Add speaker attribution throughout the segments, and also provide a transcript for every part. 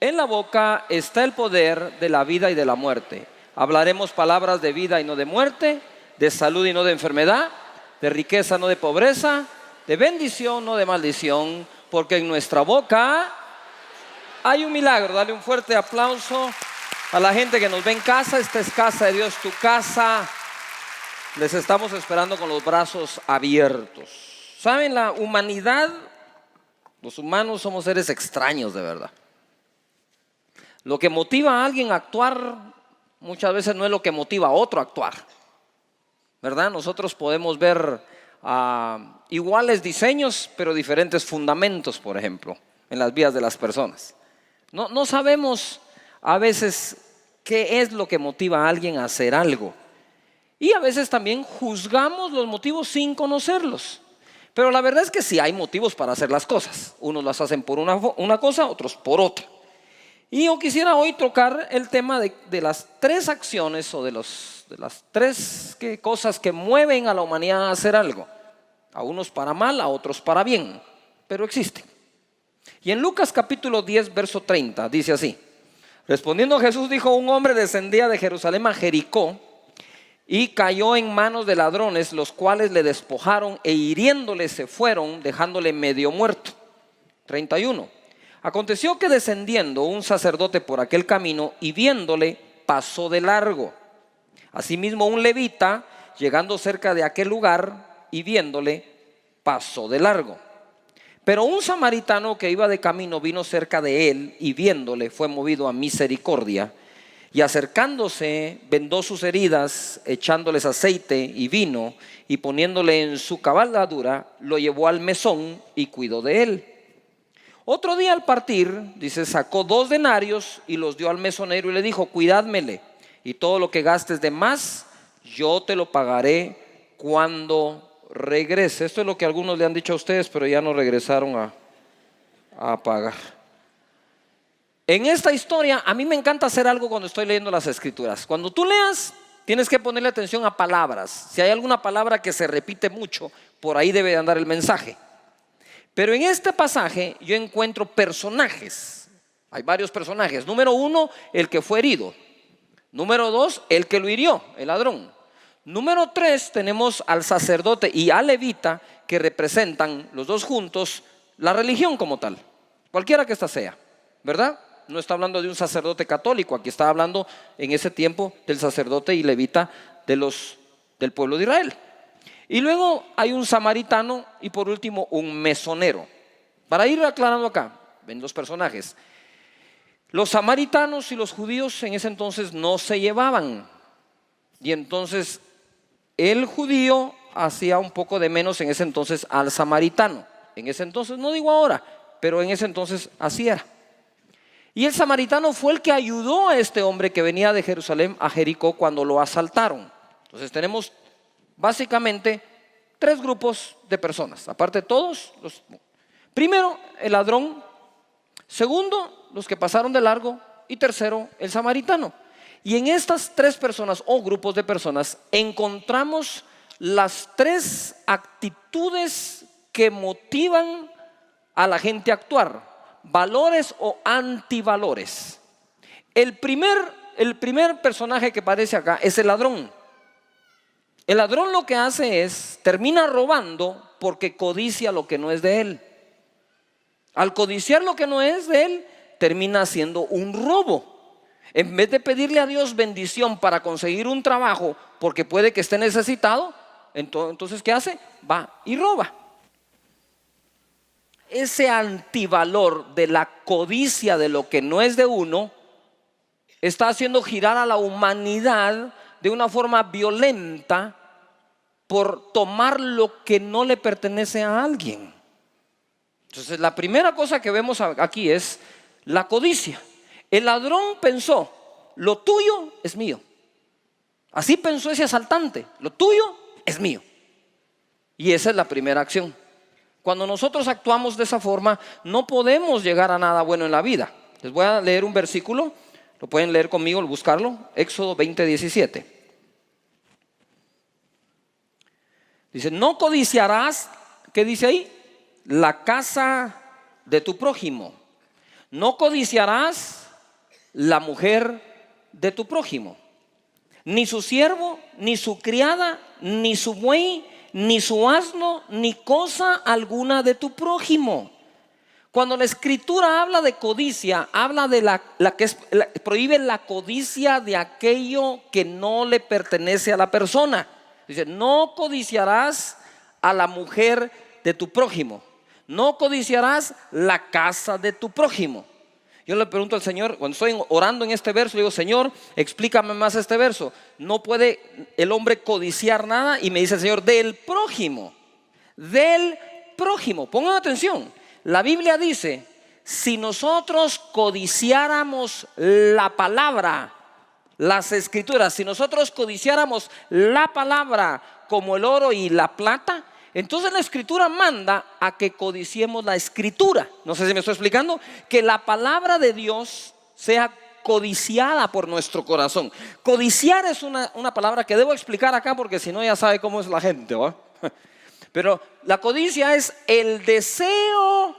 Speaker 1: En la boca está el poder de la vida y de la muerte. Hablaremos palabras de vida y no de muerte, de salud y no de enfermedad, de riqueza no de pobreza, de bendición no de maldición, porque en nuestra boca hay un milagro. Dale un fuerte aplauso a la gente que nos ve en casa. Esta es casa de Dios, tu casa. Les estamos esperando con los brazos abiertos. ¿Saben? La humanidad, los humanos somos seres extraños de verdad. Lo que motiva a alguien a actuar muchas veces no es lo que motiva a otro a actuar, ¿verdad? Nosotros podemos ver iguales diseños, pero diferentes fundamentos, por ejemplo, en las vidas de las personas. No sabemos a veces qué es lo que motiva a alguien a hacer algo. Y a veces también juzgamos los motivos sin conocerlos. Pero la verdad es que sí hay motivos para hacer las cosas. Unos las hacen por una cosa, otros por otra. Y yo quisiera hoy tocar el tema de las tres acciones o de las tres cosas que mueven a la humanidad a hacer algo. A unos para mal, a otros para bien, pero existen. Y en Lucas capítulo 10, verso 30, dice así: respondiendo Jesús dijo: un hombre descendía de Jerusalén a Jericó y cayó en manos de ladrones, los cuales le despojaron e hiriéndole se fueron, dejándole medio muerto. 31. Aconteció que descendiendo un sacerdote por aquel camino y viéndole, pasó de largo. Asimismo un levita, llegando cerca de aquel lugar y viéndole, pasó de largo. Pero un samaritano que iba de camino vino cerca de él y viéndole fue movido a misericordia. Y acercándose vendó sus heridas, echándoles aceite y vino, y poniéndole en su cabalgadura, lo llevó al mesón y cuidó de él. Otro día al partir, dice, sacó 2 denarios y los dio al mesonero y le dijo: cuidádmele, y todo lo que gastes de más, yo te lo pagaré cuando regrese. Esto es lo que algunos le han dicho a ustedes, pero ya no regresaron a pagar. En esta historia, a mí me encanta hacer algo cuando estoy leyendo las escrituras. Cuando tú leas, tienes que ponerle atención a palabras. Si hay alguna palabra que se repite mucho, por ahí debe de andar el mensaje. Pero en este pasaje yo encuentro personajes. Hay varios personajes. Número 1, el que fue herido. Número 2, el que lo hirió, el ladrón. Número 3, tenemos al sacerdote y al levita, que representan los dos juntos la religión como tal, cualquiera que ésta sea, ¿verdad? No está hablando de un sacerdote católico, aquí está hablando en ese tiempo del sacerdote y levita del pueblo de Israel. Y luego hay un samaritano y por último un mesonero. Para ir aclarando acá, ven dos personajes. Los samaritanos y los judíos en ese entonces no se llevaban. Y entonces el judío hacía un poco de menos en ese entonces al samaritano. En ese entonces, no digo ahora, pero en ese entonces así era. Y el samaritano fue el que ayudó a este hombre que venía de Jerusalén a Jericó cuando lo asaltaron. Entonces tenemos básicamente 3 grupos de personas. Aparte de todos, primero el ladrón, segundo los que pasaron de largo y tercero el samaritano. Y en estas 3 personas o grupos de personas encontramos las 3 actitudes que motivan a la gente a actuar: valores o antivalores. El primer personaje que aparece acá es el ladrón. El ladrón lo que hace es, termina robando porque codicia lo que no es de él. Al codiciar lo que no es de él, termina haciendo un robo. En vez de pedirle a Dios bendición para conseguir un trabajo, porque puede que esté necesitado, entonces ¿qué hace? Va y roba. Ese antivalor de la codicia de lo que no es de uno está haciendo girar a la humanidad de una forma violenta por tomar lo que no le pertenece a alguien. Entonces la primera cosa que vemos aquí es la codicia. El ladrón pensó: lo tuyo es mío. Así pensó ese asaltante: lo tuyo es mío. Y esa es la primera acción. Cuando nosotros actuamos de esa forma, no podemos llegar a nada bueno en la vida. Les voy a leer un versículo, lo pueden leer conmigo, buscarlo. Éxodo 20:17. Dice: no codiciarás, ¿qué dice ahí? La casa de tu prójimo. No codiciarás la mujer de tu prójimo, ni su siervo, ni su criada, ni su buey, ni su asno, ni cosa alguna de tu prójimo. Cuando la escritura habla de codicia, habla de prohíbe la codicia de aquello que no le pertenece a la persona. Dice, no codiciarás a la mujer de tu prójimo, no codiciarás la casa de tu prójimo. Yo le pregunto al Señor, cuando estoy orando en este verso, le digo, Señor, explícame más este verso. No puede el hombre codiciar nada, y me dice el Señor, del prójimo. Del prójimo. Pongan atención, la Biblia dice, si nosotros codiciáramos la palabra, las escrituras, si nosotros codiciáramos la palabra como el oro y la plata, entonces la escritura manda a que codiciemos la escritura. No sé si me estoy explicando. Que la palabra de Dios sea codiciada por nuestro corazón. Codiciar es una palabra que debo explicar acá, porque si no ya sabe cómo es la gente, ¿va? Pero la codicia es el deseo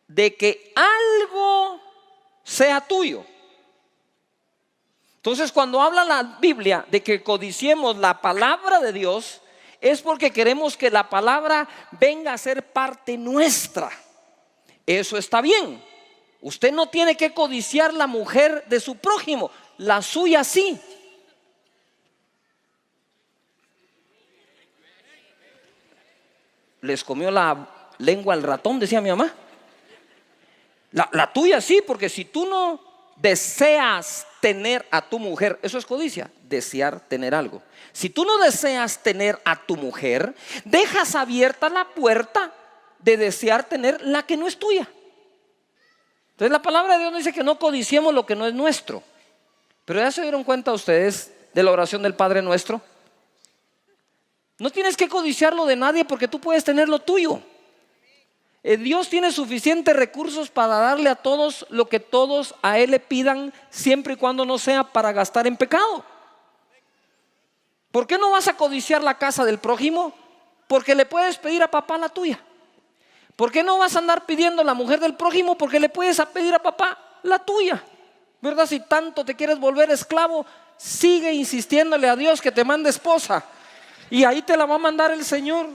Speaker 1: de que algo sea tuyo. Entonces, cuando habla la Biblia de que codiciemos la palabra de Dios, es porque queremos que la palabra venga a ser parte nuestra. Eso está bien. Usted no tiene que codiciar la mujer de su prójimo, la suya sí. Les comió la lengua al ratón, decía mi mamá. La tuya sí, porque si tú no deseas tener a tu mujer, eso es codicia, desear tener algo. Si tú no deseas tener a tu mujer, dejas abierta la puerta de desear tener la que no es tuya. Entonces la palabra de Dios dice que no codiciemos lo que no es nuestro. Pero ya se dieron cuenta ustedes de la oración del Padre Nuestro. No tienes que codiciarlo de nadie, porque tú puedes tener lo tuyo. Dios tiene suficientes recursos para darle a todos lo que todos a Él le pidan, siempre y cuando no sea para gastar en pecado. ¿Por qué no vas a codiciar la casa del prójimo? Porque le puedes pedir a papá la tuya. ¿Por qué no vas a andar pidiendo la mujer del prójimo? Porque le puedes pedir a papá la tuya. ¿Verdad? Si tanto te quieres volver esclavo, sigue insistiéndole a Dios que te mande esposa, y ahí te la va a mandar el Señor.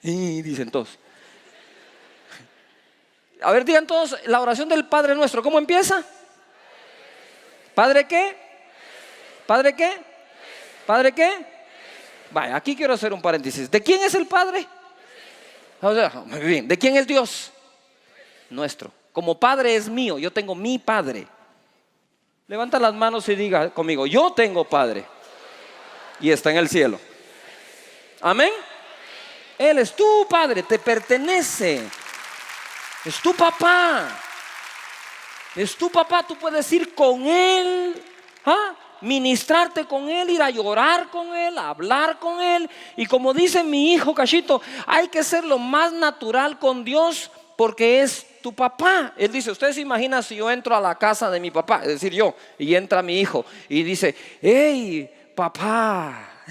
Speaker 1: Y dicen todos. A ver, digan todos la oración del Padre Nuestro. ¿Cómo empieza? ¿Padre qué? ¿Padre qué? ¿Padre qué? Vaya, aquí quiero hacer un paréntesis. ¿De quién es el Padre? Muy bien. ¿De quién es Dios? Nuestro. Como Padre es mío, yo tengo mi Padre. Levanta las manos y diga conmigo, yo tengo Padre, y está en el cielo. Amén. Él es tu Padre, te pertenece. Es tu papá. Es tu papá, tú puedes ir con Él, ministrarte con Él, ir a llorar con Él, a hablar con Él. Y como dice mi hijo Cachito, hay que ser lo más natural con Dios, porque es tu papá. Él dice, usted se imagina si yo entro a la casa de mi papá, es decir yo, y entra mi hijo y dice, hey papá,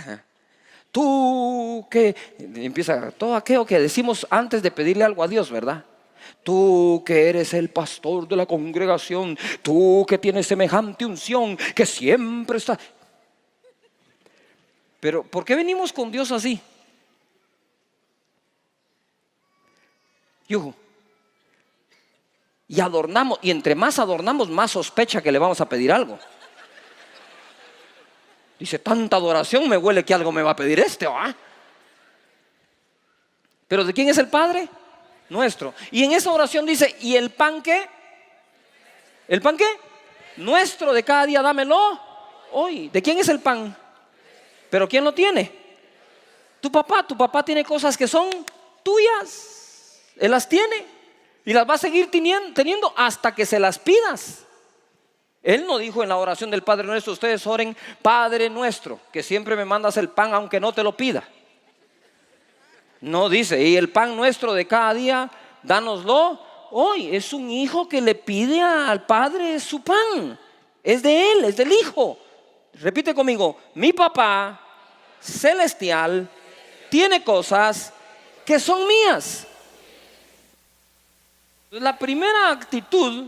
Speaker 1: tú que empieza todo aquello que decimos antes de pedirle algo a Dios, ¿verdad? Tú que eres el pastor de la congregación, tú que tienes semejante unción, que siempre está. Pero ¿por qué venimos con Dios así? Y adornamos, y entre más adornamos, más sospecha que le vamos a pedir algo. Dice, tanta adoración, me huele que algo me va a pedir ¿va? Pero ¿de quién es el Padre? Nuestro. Y en esa oración dice, ¿y el pan qué? ¿El pan qué? Nuestro de cada día, dámelo hoy. ¿De quién es el pan? ¿Pero quién lo tiene? Tu papá tiene cosas que son tuyas. Él las tiene y las va a seguir teniendo hasta que se las pidas. Él no dijo en la oración del Padre Nuestro, ustedes oren, Padre Nuestro, que siempre me mandas el pan aunque no te lo pida. No dice, y el pan nuestro de cada día, dánoslo hoy. Es un hijo que le pide al Padre su pan. Es de Él, es del Hijo. Repite conmigo, mi papá celestial tiene cosas que son mías. La primera actitud,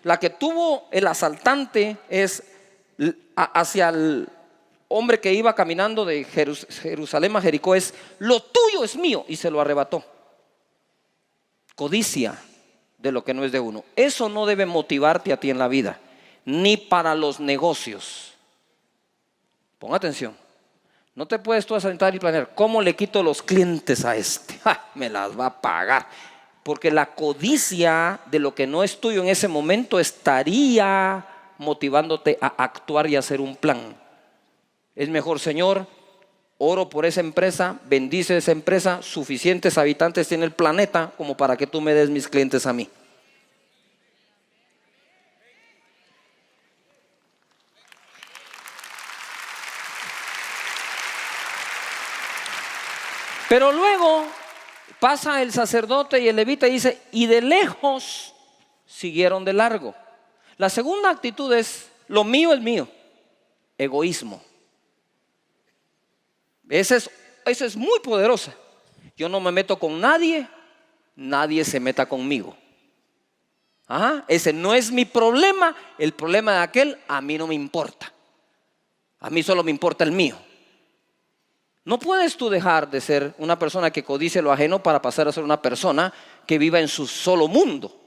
Speaker 1: la que tuvo el asaltante, es hacia el hombre que iba caminando de Jerusalén a Jericó, es: lo tuyo es mío, y se lo arrebató. Codicia de lo que no es de uno. Eso no debe motivarte a ti en la vida, ni para los negocios. Pon atención. No te puedes tú a sentar y planear: ¿cómo le quito los clientes a este? Me las va a pagar. Porque la codicia de lo que no es tuyo en ese momento estaría motivándote a actuar y hacer un plan. Es mejor: Señor, oro por esa empresa, bendice esa empresa, suficientes habitantes tiene el planeta como para que tú me des mis clientes a mí. Pero luego pasa el sacerdote y el levita y dice: y de lejos siguieron de largo. La segunda actitud es: lo mío es mío. Egoísmo. Esa es muy poderosa. Yo no me meto con nadie, nadie se meta conmigo. Ese no es mi problema. El problema de aquel a mí no me importa. A mí solo me importa el mío. No puedes tú dejar de ser una persona que codice lo ajeno para pasar a ser una persona que viva en su solo mundo.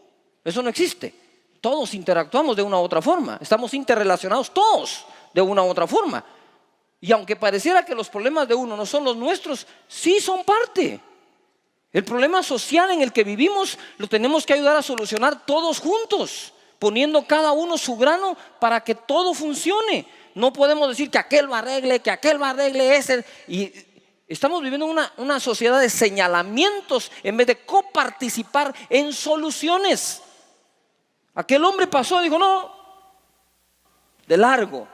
Speaker 1: Eso no existe. Todos interactuamos de una u otra forma. Estamos interrelacionados todos de una u otra forma. Y aunque pareciera que los problemas de uno no son los nuestros, sí son parte. El problema social en el que vivimos lo tenemos que ayudar a solucionar todos juntos, poniendo cada uno su grano para que todo funcione. No podemos decir que aquel lo arregle, ese. Y estamos viviendo una sociedad de señalamientos en vez de coparticipar en soluciones. Aquel hombre pasó y dijo: no, de largo.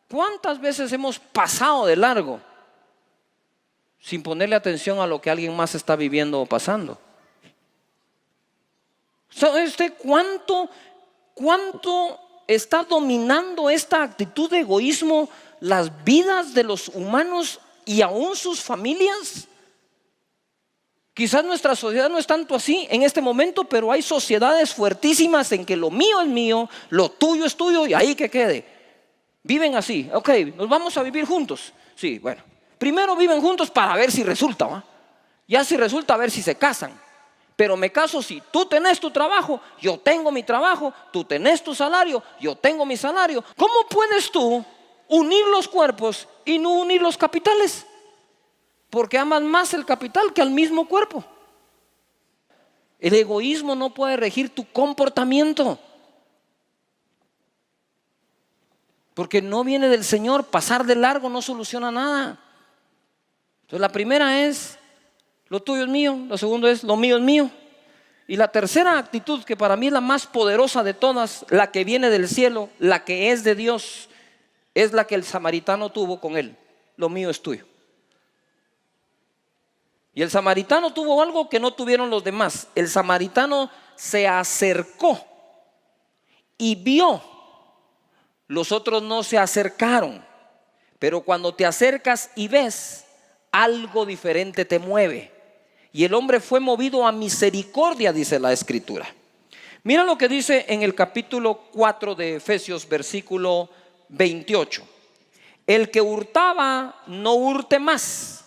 Speaker 1: ¿Cuántas veces hemos pasado de largo sin ponerle atención a lo que alguien más está viviendo o pasando? ¿Sabe cuánto está dominando esta actitud de egoísmo las vidas de los humanos y aún sus familias? Quizás nuestra sociedad no es tanto así en este momento, pero hay sociedades fuertísimas en que lo mío es mío, lo tuyo es tuyo y ahí que quede. Viven así: ok, nos vamos a vivir juntos. Sí, bueno, primero viven juntos para ver si resulta, ¿va? Ya si resulta, a ver si se casan. Pero me caso si tú tenés tu trabajo, yo tengo mi trabajo, tú tenés tu salario, yo tengo mi salario. ¿Cómo puedes tú unir los cuerpos y no unir los capitales? Porque amas más el capital que al mismo cuerpo. El egoísmo no puede regir tu comportamiento, porque no viene del Señor. Pasar de largo no soluciona nada. Entonces la primera es: lo tuyo es mío. La segunda es: lo mío es mío. Y la tercera actitud, que para mí es la más poderosa de todas, la que viene del cielo, la que es de Dios, es la que el samaritano tuvo con él: lo mío es tuyo. Y el samaritano tuvo algo que no tuvieron los demás. El samaritano se acercó y vio. Los otros no se acercaron. Pero cuando te acercas y ves, algo diferente te mueve. Y el hombre fue movido a misericordia, dice la Escritura. Mira lo que dice en el capítulo 4 de Efesios, versículo 28. El que hurtaba, no hurte más.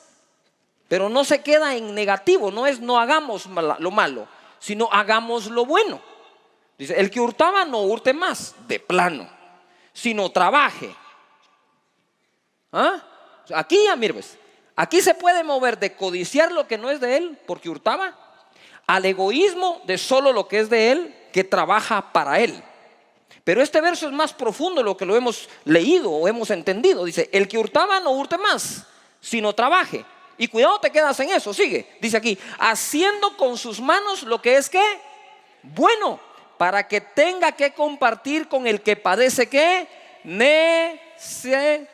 Speaker 1: Pero no se queda en negativo. No es: no hagamos lo malo, sino hagamos lo bueno. Dice: el que hurtaba, no hurte más, de plano, sino trabaje. Aquí ya mires, aquí se puede mover de codiciar lo que no es de él porque hurtaba, al egoísmo de solo lo que es de él, que trabaja para él. Pero este verso es más profundo de lo que lo hemos leído o hemos entendido. Dice: el que hurtaba, no hurte más, sino trabaje. Y cuidado, te quedas en eso. Sigue, dice aquí: haciendo con sus manos lo que es, ¿qué? Bueno, para que tenga que compartir con el que padece, ¿qué? Necesidad.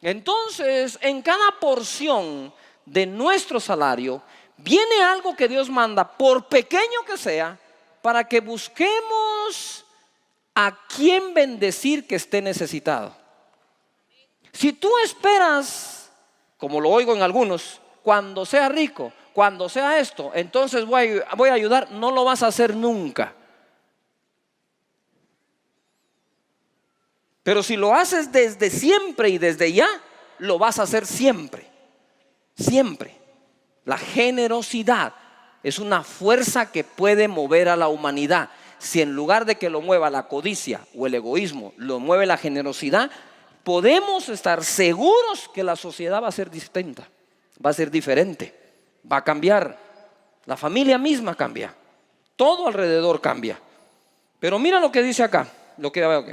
Speaker 1: Entonces, en cada porción de nuestro salario viene algo que Dios manda, por pequeño que sea, para que busquemos a quien bendecir que esté necesitado. Si tú esperas, como lo oigo en algunos, cuando sea rico, cuando sea esto, entonces voy a ayudar, no lo vas a hacer nunca. Pero si lo haces desde siempre y desde ya, lo vas a hacer siempre. Siempre. La generosidad es una fuerza que puede mover a la humanidad. Si en lugar de que lo mueva la codicia o el egoísmo, lo mueve la generosidad, podemos estar seguros que la sociedad va a ser distinta, va a ser diferente, va a cambiar. La familia misma cambia, todo alrededor cambia. Pero mira lo que dice acá, lo que veo aquí.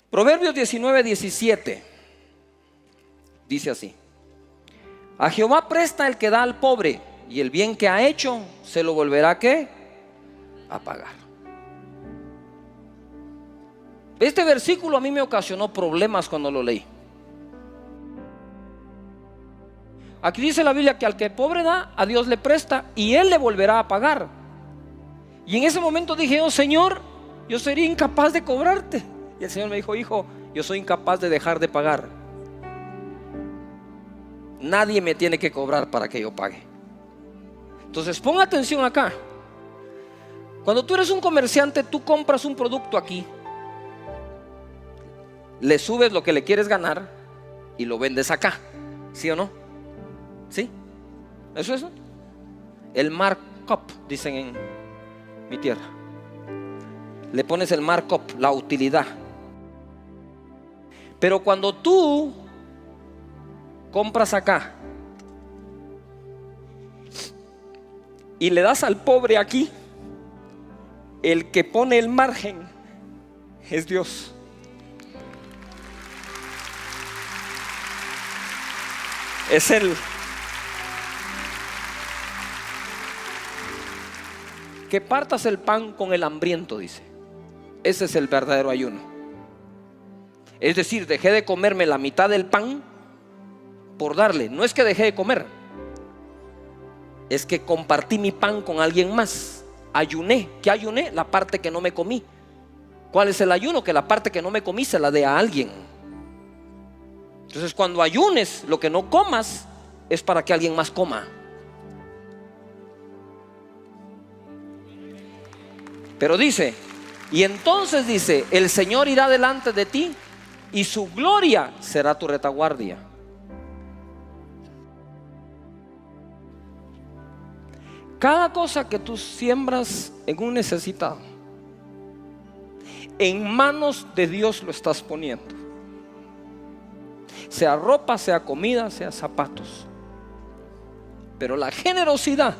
Speaker 1: Proverbios 19:17 dice así: a Jehová presta el que da al pobre, y el bien que ha hecho se lo volverá ¿qué? A pagar. Este versículo a mí me ocasionó problemas cuando lo leí. Aquí dice la Biblia que al que el pobre da, a Dios le presta y Él le volverá a pagar. Y en ese momento dije: oh Señor, yo sería incapaz de cobrarte. Y el Señor me dijo: hijo, yo soy incapaz de dejar de pagar. Nadie me tiene que cobrar para que yo pague. Entonces pon atención acá. Cuando tú eres un comerciante, tú compras un producto aquí, le subes lo que le quieres ganar y lo vendes acá, ¿sí o no? ¿Sí? ¿Eso es? El markup, dicen en mi tierra. Le pones el markup, la utilidad. Pero cuando tú compras acá y le das al pobre aquí, el que pone el margen es Dios. Es Él. Que partas el pan con el hambriento, dice. Ese es el verdadero ayuno. Es decir, dejé de comerme la mitad del pan por darle. No es que dejé de comer, es que compartí mi pan con alguien más. Ayuné. ¿Qué ayuné? La parte que no me comí. ¿Cuál es el ayuno? Que la parte que no me comí se la dé a alguien. Entonces cuando ayunes, lo que no comas es para que alguien más coma. Pero dice, y entonces dice: el Señor irá delante de ti y su gloria será tu retaguardia. Cada cosa que tú siembras en un necesitado, en manos de Dios lo estás poniendo. Sea ropa, sea comida, sea zapatos. Pero la generosidad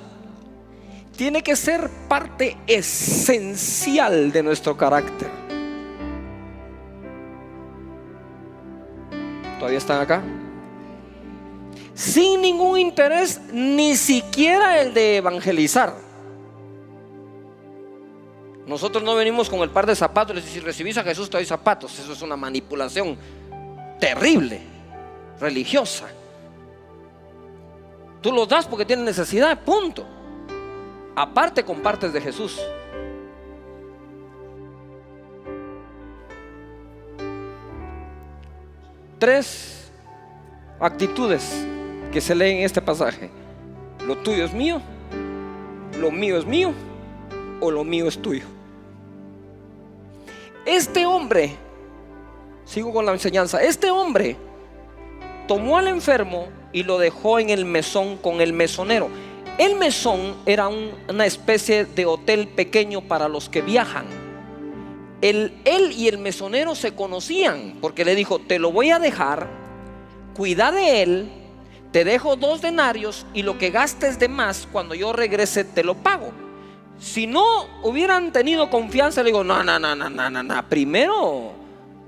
Speaker 1: tiene que ser parte esencial de nuestro carácter. ¿Todavía están acá? Sin ningún interés, ni siquiera el de evangelizar. Nosotros no venimos con el par de zapatos y les decimos: si recibís a Jesús te doy zapatos. Eso es una manipulación terrible, religiosa. Tú los das porque tienes necesidad, punto. Aparte compartes de Jesús. Tres actitudes que se leen en este pasaje: lo tuyo es mío, lo mío es mío, o lo mío es tuyo. Este hombre, sigo con la enseñanza, este hombre tomó al enfermo y lo dejó en el mesón con el mesonero. El mesón era una especie de hotel pequeño para los que viajan. Él y el mesonero se conocían, porque le dijo: te lo voy a dejar, cuida de él, te dejo 2 denarios y lo que gastes de más, cuando yo regrese te lo pago. Si no hubieran tenido confianza, le digo: no, primero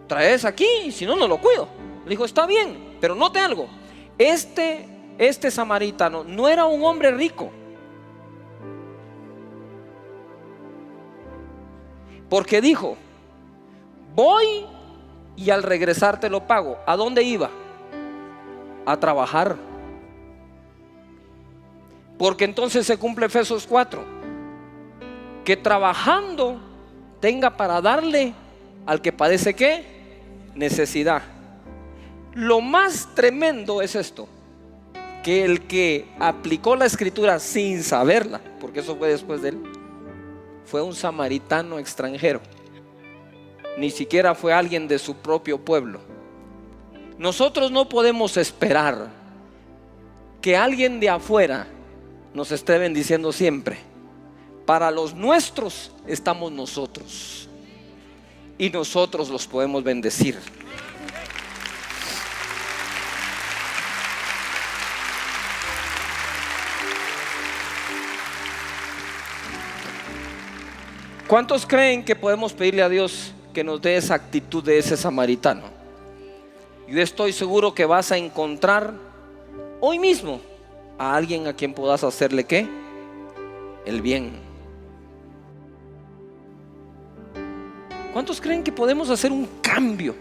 Speaker 1: traes aquí, y si no, no lo cuido. Le dijo: está bien, pero note algo. Este samaritano no era un hombre rico, porque dijo: voy y al regresar te lo pago. ¿A dónde iba? A trabajar. Porque entonces se cumple Efesios 4, que trabajando tenga para darle al que padece ¿qué? Necesidad. Lo más tremendo es esto: que el que aplicó la escritura sin saberla, porque eso fue después de él, fue un samaritano extranjero. Ni siquiera fue alguien de su propio pueblo. Nosotros no podemos esperar que alguien de afuera nos esté bendiciendo siempre. Para los nuestros estamos nosotros, y nosotros los podemos bendecir. ¿Cuántos creen que podemos pedirle a Dios que nos dé esa actitud de ese samaritano? Yo estoy seguro que vas a encontrar hoy mismo a alguien a quien puedas hacerle ¿qué? El bien. ¿Cuántos creen que podemos hacer un cambio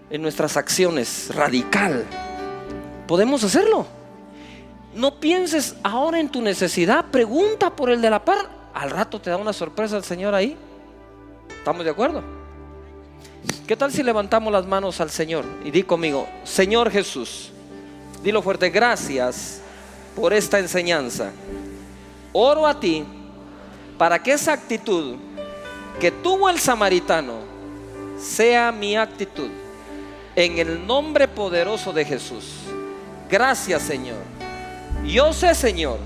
Speaker 1: en nuestras acciones radical? Podemos hacerlo. No pienses ahora en tu necesidad, pregunta por el de la par. Al rato te da una sorpresa el Señor ahí. ¿Estamos de acuerdo? ¿Qué tal si levantamos las manos al Señor y di conmigo: Señor Jesús, dilo fuerte, gracias por esta enseñanza. Oro a ti para que esa actitud que tuvo el samaritano sea mi actitud, en el nombre poderoso de Jesús. Gracias, Señor. Yo sé, Señor,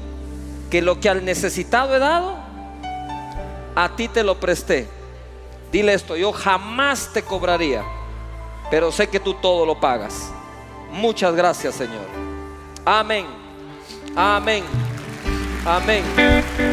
Speaker 1: que lo que al necesitado he dado, a ti te lo presté. Dile esto: yo jamás te cobraría, pero sé que tú todo lo pagas. Muchas gracias, Señor. Amén. Amén. Amén.